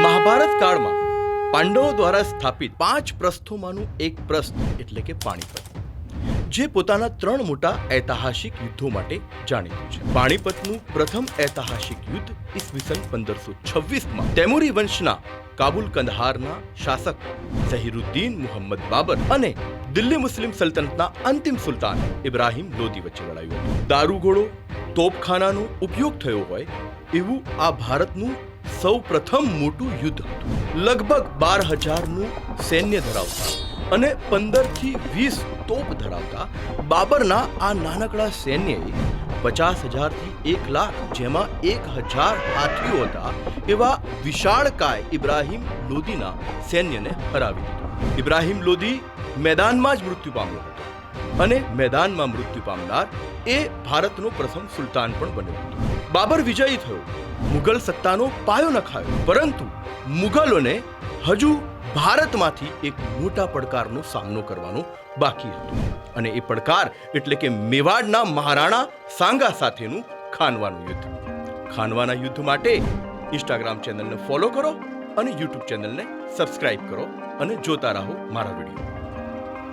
મહાભારત કાળમાં પાંડવો દ્વારા સ્થાપિત 5 પ્રસ્થોમાંનું એક પ્રસ્થ એટલે કે પાણીપત, જે પોતાના 3 મોટા ઐતિહાસિક યુદ્ધો માટે જાણીતું છે. પાણીપતનું પ્રથમ ઐતિહાસિક યુદ્ધ ઈસવીસન 1526માં તૈમુરી વંશના કાબુલ કંદહારના શાસક ઝહીરુદ્દીન મુહમ્મદ બાબર અને દિલ્હી મુસ્લિમ સલ્તનતના અંતિમ સુલતાન ઇબ્રાહિમ લોદી વચ્ચે લડાયું હતું. દારૂગોળો, તોપખાનાનો ઉપયોગ થયો હોય એવું આ ભારતનું સૌ પ્રથમ મોટું યુદ્ધ હતું. લગભગ 12,000નું સૈન્ય ધરાવતા અને 15 થી 20 તોપ ધરાવતા બાબરના આ નાનકડા સૈન્યએ 50,000 થી 1 લાખ, જેમાં 1,000 હાથીઓ હતા, એવા વિશાળકાય ઇબ્રાહિમ લોદીના સૈન્યને હરાવી દીધું. ઇબ્રાહિમ લોદી મેદાનમાં જ મૃત્યુ પામ્યો હતો અને મેદાનમાં મૃત્યુ પામનાર એ ભારતનો પ્રથમ સુલતાન પણ બન્યો હતો. બાબર વિજયી થયો, મુગલ સત્તાનો પાયો નખાયો, પરંતુ મુગલોને હજુ ભારતમાંથી એક મોટા પડકારનો સામનો કરવાનો બાકી હતો અને એ પડકાર એટલે કે મેવાડના મહારાણા સાંગા સાથેનું ખાનવાનું યુદ્ધ. ખાનવાના યુદ્ધ માટે ઇન્સ્ટાગ્રામ ચેનલને ફોલો કરો અને યુટ્યુબ ચેનલને સબસ્ક્રાઇબ કરો અને જોતા રહો મારા વિડીયો.